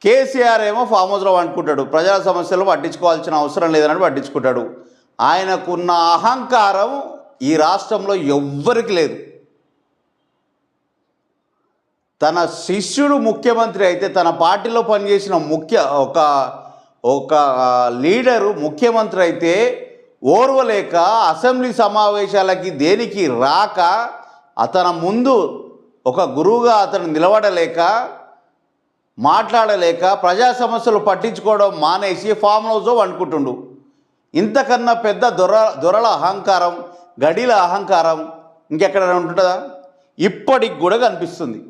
కేసీఆర్ ఏమో ఫామ్ హౌస్లో పట్టుకుంటాడు, ప్రజా సమస్యలు పట్టించుకోవాల్సిన అవసరం లేదని పట్టించుకుంటాడు. ఆయనకున్న అహంకారం ఈ రాష్ట్రంలో ఎవ్వరికి లేదు. తన శిష్యుడు ముఖ్యమంత్రి అయితే, తన పార్టీలో పనిచేసిన ఒక లీడరు ముఖ్యమంత్రి అయితే ఓర్వలేక అసెంబ్లీ సమావేశాలకి దేనికి రాక, అతని ముందు ఒక గురువుగా అతను నిలబడలేక, మాట్లాడలేక, ప్రజా సమస్యలు పట్టించుకోవడం మానేసి ఫామ్ హౌస్లో వండుకుంటుండు. ఇంతకన్నా పెద్ద దొరల అహంకారం, గడిల అహంకారం ఇంకెక్కడ ఉంటుందా? ఇప్పటికి కూడా కనిపిస్తుంది.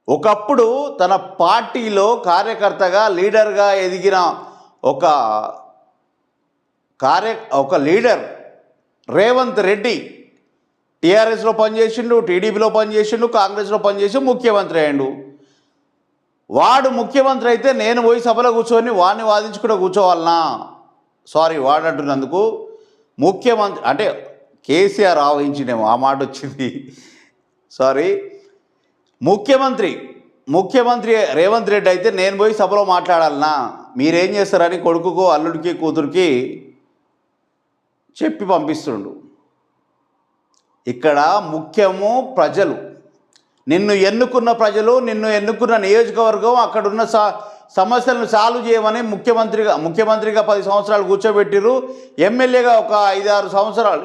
ఒకప్పుడు తన పార్టీలో కార్యకర్తగా, లీడర్గా ఎదిగిన ఒక లీడర్ రేవంత్ రెడ్డి టీఆర్ఎస్లో పనిచేసిండు, టీడీపీలో పనిచేసిండు, కాంగ్రెస్లో పనిచేసి ముఖ్యమంత్రి అయ్యిండు. వాడు ముఖ్యమంత్రి అయితే నేను పోయి సభలో కూర్చొని వాడిని వాదించుకుంటూ కూర్చోవాలనా? సారీ, వాడంటున్నందుకు ముఖ్యమంత్రి అంటే కేసీఆర్ ఆవహించినేమో ఆ మాట వచ్చింది, సారీ. ముఖ్యమంత్రి రేవంత్ రెడ్డి అయితే నేను పోయి సభలో మాట్లాడాలనా? మీరేం చేస్తారని కొడుకుకో, అల్లుడికి, కూతురికి చెప్పి పంపిస్తుండు. ఇక్కడ ముఖ్యము ప్రజలు, నిన్ను ఎన్నుకున్న ప్రజలు, నిన్ను ఎన్నుకున్న నియోజకవర్గం, అక్కడున్న సమస్యలను సాల్వ్ చేయమని ముఖ్యమంత్రిగా 10 సంవత్సరాలు కూర్చోబెట్టిరు. ఎమ్మెల్యేగా ఒక 5-6 సంవత్సరాలు,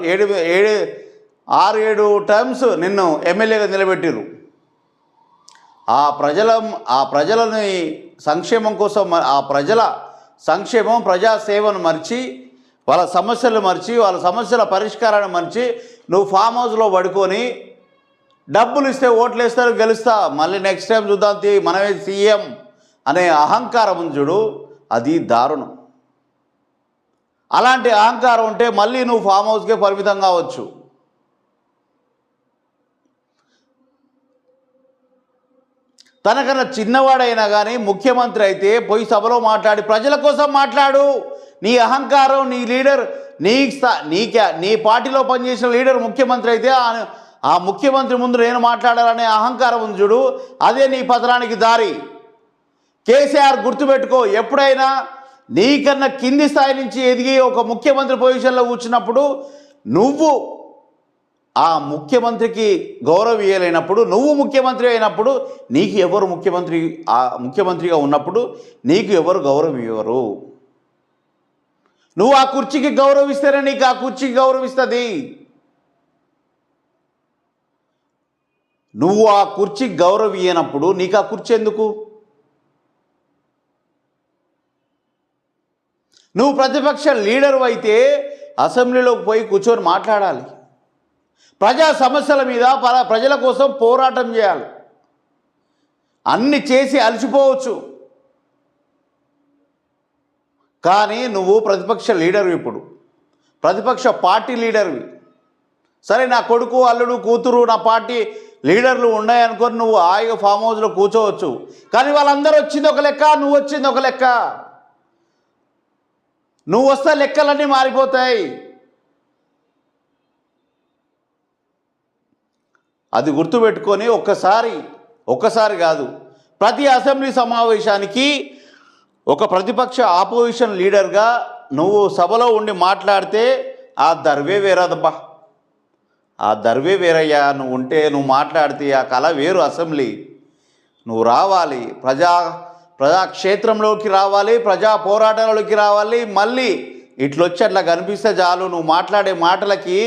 6-7 టర్మ్స్ నిన్ను ఎమ్మెల్యేగా నిలబెట్టిరు. ఆ ప్రజలని సంక్షేమం కోసం, ఆ ప్రజల సంక్షేమం, ప్రజాసేవను మర్చి, వాళ్ళ సమస్యలు మర్చి, వాళ్ళ సమస్యల పరిష్కారాన్ని మర్చి నువ్వు ఫామ్ హౌస్లో పడుకొని డబ్బులు ఇస్తే ఓట్లు వేస్తారు, గెలుస్తా, మళ్ళీ నెక్స్ట్ టైం చూద్దాం, మనమే సీఎం అనే అహంకారం చూడు, అది దారుణం. అలాంటి అహంకారం ఉంటే మళ్ళీ నువ్వు ఫామ్ హౌస్కే పరిమితం కావచ్చు. తనకన్నా చిన్నవాడైనా కానీ ముఖ్యమంత్రి అయితే పోయి సభలో మాట్లాడి ప్రజల కోసం మాట్లాడు. నీ అహంకారం, నీ లీడర్, నీ పార్టీలో పనిచేసిన లీడర్ ముఖ్యమంత్రి అయితే ఆ ముఖ్యమంత్రి ముందు నేను మాట్లాడాలనే అహంకారం ఉంది చూడు, అదే నీ పతనానికి దారి. కేసీఆర్ గుర్తుపెట్టుకో, ఎప్పుడైనా నీకన్నా కింది స్థాయి నుంచి ఎదిగి ఒక ముఖ్యమంత్రి పొజిషన్లో కూర్చున్నప్పుడు నువ్వు ఆ ముఖ్యమంత్రికి గౌరవం ఇవ్వలేనప్పుడు, నువ్వు ముఖ్యమంత్రి అయినప్పుడు నీకు ఎవరు ముఖ్యమంత్రిగా ఉన్నప్పుడు నీకు ఎవరు గౌరవం ఇవ్వరు. నువ్వు ఆ కుర్చీకి గౌరవిస్తేనే నీకు ఆ కుర్చీకి గౌరవిస్తుంది. నువ్వు ఆ కుర్చీకి గౌరవం ఇవ్వనప్పుడు నీకు ఆ కుర్చీ ఎందుకు? నువ్వు ప్రతిపక్ష లీడరు అయితే అసెంబ్లీలోకి పోయి కూర్చొని మాట్లాడాలి. ప్రజా సమస్యల మీద ప్రజల కోసం పోరాటం చేయాలి. అన్ని చేసి అలసిపోవచ్చు, కానీ నువ్వు ప్రతిపక్ష లీడర్వి, ఇప్పుడు ప్రతిపక్ష పార్టీ లీడర్వి. సరే, నా కొడుకు, అల్లుడు, కూతురు నా పార్టీ లీడర్లు ఉన్నాయనుకొని నువ్వు హాయిగా ఫామ్ హౌస్లో కూర్చోవచ్చు. కానీ వాళ్ళందరూ వచ్చింది ఒక లెక్క, నువ్వు వచ్చింది ఒక లెక్క. నువ్వు వస్తే లెక్కలన్నీ మారిపోతాయి. అది గుర్తుపెట్టుకొని ఒక్కసారి కాదు, ప్రతి అసెంబ్లీ సమావేశానికి ఒక ప్రతిపక్ష ఆపోజిషన్ లీడర్గా నువ్వు సభలో ఉండి మాట్లాడితే ఆ దర్వే వేరదబ్బా, ఆ దర్వే వేరయ్యా. నువ్వు ఉంటే, నువ్వు మాట్లాడితే ఆ కళ వేరు. అసెంబ్లీ నువ్వు రావాలి, ప్రజాక్షేత్రంలోకి రావాలి, ప్రజా పోరాటాలలోకి రావాలి. మళ్ళీ ఇట్లొచ్చి అట్లా కనిపిస్తే చాలు. నువ్వు మాట్లాడే మాటలకి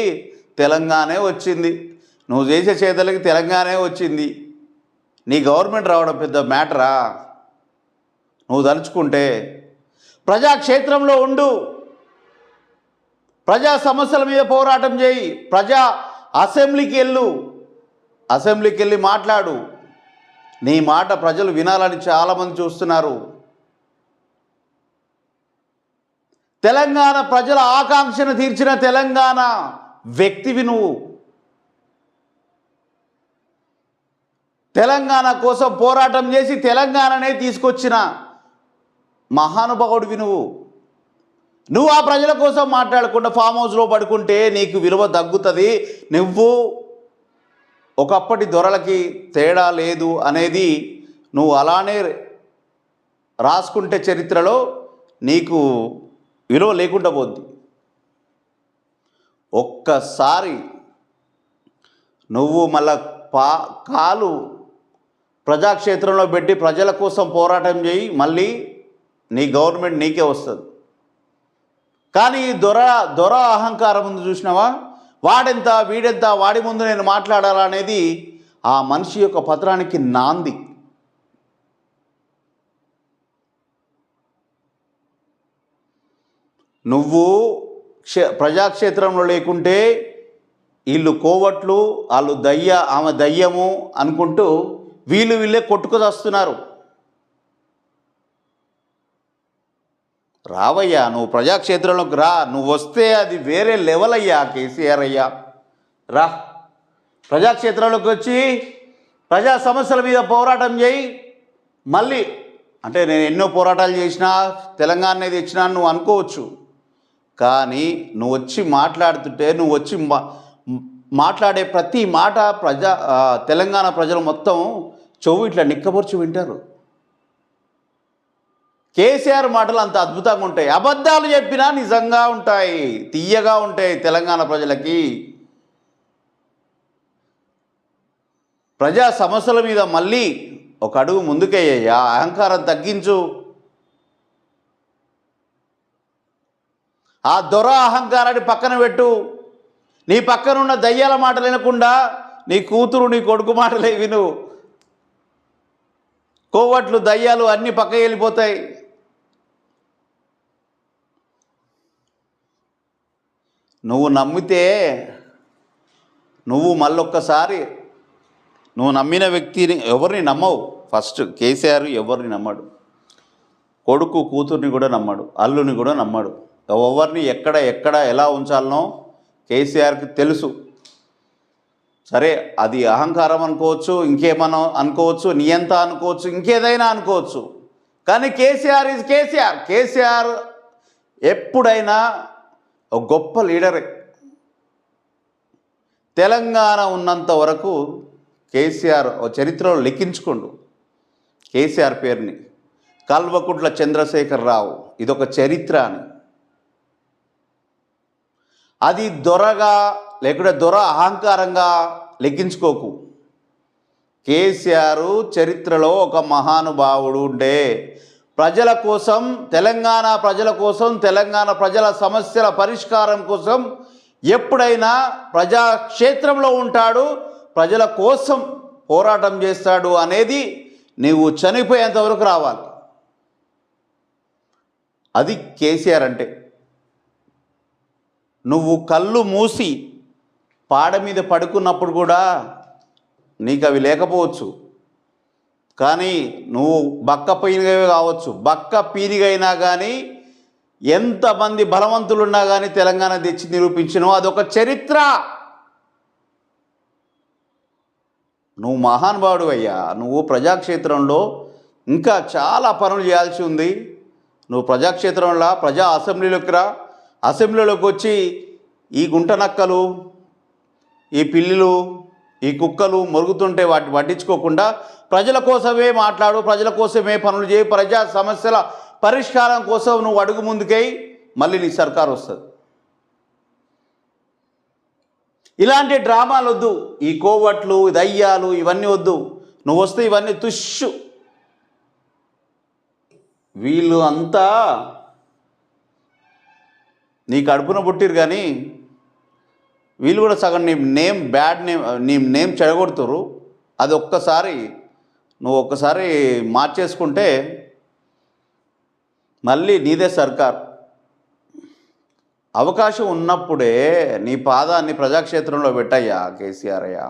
తెలంగాణే వచ్చింది, నువ్వు చేసే చేతలకి తెలంగాణే వచ్చింది. నీ గవర్నమెంట్ రావడం పెద్ద మ్యాటరా? నువ్వు తలుచుకుంటే ప్రజాక్షేత్రంలో ఉండు, ప్రజా సమస్యల మీద పోరాటం చేయి, అసెంబ్లీకి వెళ్ళి మాట్లాడు. నీ మాట ప్రజలు వినాలని చాలామంది చూస్తున్నారు. తెలంగాణ ప్రజల ఆకాంక్షను తీర్చిన తెలంగాణ వ్యక్తివి నువ్వు. తెలంగాణ కోసం పోరాటం చేసి తెలంగాణనే తీసుకొచ్చిన మహానుభావుడివి నువ్వు ఆ ప్రజల కోసం మాట్లాడకుండా ఫామ్ హౌస్లో పడుకుంటే నీకు విలువ తగ్గుతుంది. నువ్వు ఒకప్పటి దొరలకి తేడా లేదు అనేది నువ్వు అలానే రాసుకుంటే చరిత్రలో నీకు విలువ లేకుండా పోద్ది. ఒక్కసారి నువ్వు మళ్ళా కాలు ప్రజాక్షేత్రంలో పెట్టి ప్రజల కోసం పోరాటం చేయి, మళ్ళీ నీ గవర్నమెంట్ నీకే వస్తుంది. కానీ దొర అహంకారం ముందు చూసినావా, వాడెంత వీడెంత, వాడి ముందు నేను మాట్లాడాలా అనేది ఆ మనిషి యొక్క పత్రానికి నాంది. నువ్వు ప్రజాక్షేత్రంలో లేకుంటే వీళ్ళు కోవట్లు, వాళ్ళు ఆమె దయ్యము అనుకుంటూ వీళ్ళే కొట్టుకుదస్తున్నారు. రావయ్యా, నువ్వు ప్రజాక్షేత్రంలోకి రా. నువ్వు వస్తే అది వేరే లెవెల్ అయ్యా. కేసీఆర్ అయ్యా రా, ప్రజాక్షేత్రంలోకి వచ్చి ప్రజా సమస్యల మీద పోరాటం చేయి. మళ్ళీ అంటే నేను ఎన్నో పోరాటాలు చేసినా తెలంగాణ తెచ్చినా నువ్వు అనుకోవచ్చు, కానీ నువ్వు వచ్చి మాట్లాడుతుంటే, నువ్వు వచ్చి మాట్లాడే ప్రతి మాట తెలంగాణ ప్రజలు మొత్తం చెవు ఇట్లా నిక్కబొర్చి వింటారు. కేసీఆర్ మాటలు అంత అద్భుతంగా ఉంటాయి. అబద్ధాలు చెప్పినా నిజంగా ఉంటాయి, తీయగా ఉంటాయి. తెలంగాణ ప్రజలకి ప్రజా సమస్యల మీద మళ్ళీ ఒక అడుగు ముందుకేయ్యా. అహంకారం తగ్గించు. ఆ దొర అహంకారాన్ని పక్కన పెట్టు. నీ పక్కనున్న దయ్యాల మాటలు వినకుండా నీ కూతురు నీ కొడుకు మాటలే విను. కోవట్లు దయ్యాలు అన్నీ పక్కకి వెళ్ళిపోతాయి. నువ్వు నమ్మితే నువ్వు మళ్ళొక్కసారి నువ్వు నమ్మిన వ్యక్తిని ఎవరిని నమ్మవు. ఫస్ట్ కేసీఆర్ ఎవరిని నమ్మడు, కొడుకు కూతుర్ని కూడా నమ్మడు, అల్లుని కూడా నమ్మడు. ఎవరిని ఎక్కడ ఎలా ఉంచాలనో కేసీఆర్కి తెలుసు. సరే, అది అహంకారం అనుకోవచ్చు, ఇంకేమన్నా అనుకోవచ్చు, నియంత అనుకోవచ్చు, ఇంకేదైనా అనుకోవచ్చు, కానీ కేసీఆర్ ఈజ్ కేసీఆర్. కేసీఆర్ ఎప్పుడైనా ఒక గొప్ప లీడరే. తెలంగాణ ఉన్నంత వరకు కేసీఆర్ చరిత్రలో లిఖించుకోండు కేసీఆర్ పేరుని. కల్వకుంట్ల చంద్రశేఖరరావు ఇదొక చరిత్ర అని. అది దొరగా లేకుంటే దొర అహంకారంగా లెక్కించుకోకు. కేసీఆర్ చరిత్రలో ఒక మహానుభావుడు ఉండే, ప్రజల కోసం, తెలంగాణ ప్రజల కోసం, తెలంగాణ ప్రజల సమస్యల పరిష్కారం కోసం ఎప్పుడైనా ప్రజాక్షేత్రంలో ఉంటాడు, ప్రజల కోసం పోరాటం చేస్తాడు అనేది నీవు చనిపోయేంత వరకు రావాలి. అది కేసీఆర్ అంటే. నువ్వు కళ్ళు మూసి పాడ మీద పడుకున్నప్పుడు కూడా నీకు అవి లేకపోవచ్చు, కానీ నువ్వు బక్క పీనిగవి కావచ్చు. బక్క పీనిగైనా కానీ ఎంతమంది బలవంతులున్నా కానీ తెలంగాణ తెచ్చి నిరూపించినవు. అదొక చరిత్ర. నువ్వు మహానుభావుడు అయ్యా. నువ్వు ప్రజాక్షేత్రంలో ఇంకా చాలా పనులు చేయాల్సి ఉంది. నువ్వు ప్రజాక్షేత్రంలో ప్రజా అసెంబ్లీలోకి రా. అసెంబ్లీలోకి వచ్చి ఈ గుంట నక్కలు, ఈ పిల్లులు, ఈ కుక్కలు మొరుగుతుంటే వాటిని పట్టించుకోకుండా ప్రజల కోసమే మాట్లాడు, ప్రజల కోసమే పనులు చేయి. ప్రజా సమస్యల పరిష్కారం కోసం నువ్వు అడుగు ముందుకై మళ్ళీ నీ సర్కారు వస్తుంది. ఇలాంటి డ్రామాలు వద్దు, ఈ కోవట్లు, దయ్యాలు ఇవన్నీ వద్దు. నువ్వు వస్తే ఇవన్నీ తుష్షు. వీళ్ళు అంతా నీ కడుపున పుట్టిరు, కానీ వీళ్ళు కూడా సగం నీ నేమ్ చెడగొడుతురు. అది నువ్వు ఒక్కసారి మార్చేసుకుంటే మళ్ళీ నీదే సర్కార్. అవకాశం ఉన్నప్పుడే నీ పాదాన్ని ప్రజాక్షేత్రంలో పెట్టయ్యా కేసీఆర్ అయ్యా.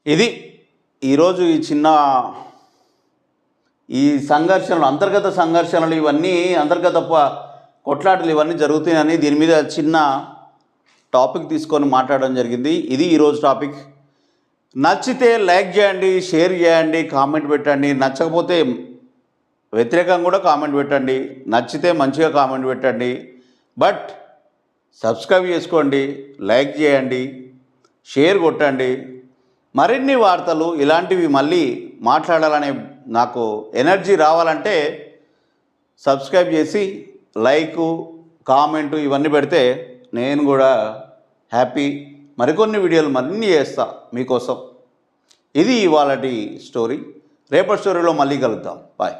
ఇది ఈరోజు ఈ సంఘర్షణలు, అంతర్గత సంఘర్షణలు, ఇవన్నీ అంతర్గత కొట్లాటలు ఇవన్నీ జరుగుతాయని దీని మీద చిన్న టాపిక్ తీసుకొని మాట్లాడడం జరిగింది. ఇది ఈరోజు టాపిక్. నచ్చితే లైక్ చేయండి, షేర్ చేయండి, కామెంట్ పెట్టండి. నచ్చకపోతే వ్యతిరేకంగా కూడా కామెంట్ పెట్టండి. నచ్చితే మంచిగా కామెంట్ పెట్టండి. బట్ సబ్స్క్రైబ్ చేసుకోండి, లైక్ చేయండి, షేర్ కొట్టండి. మరిన్ని వార్తలు ఇలాంటివి మళ్ళీ మాట్లాడాలనే నాకు ఎనర్జీ రావాలంటే సబ్స్క్రైబ్ చేసి లైకు, కామెంటు ఇవన్నీ పెడితే నేను కూడా హ్యాపీ. మరికొన్ని వీడియోలు మరిన్ని చేస్తా మీకోసం. ఇది ఇవాళటి స్టోరీ. రేపటి స్టోరీలో మళ్ళీ కలుద్దాం. బాయ్.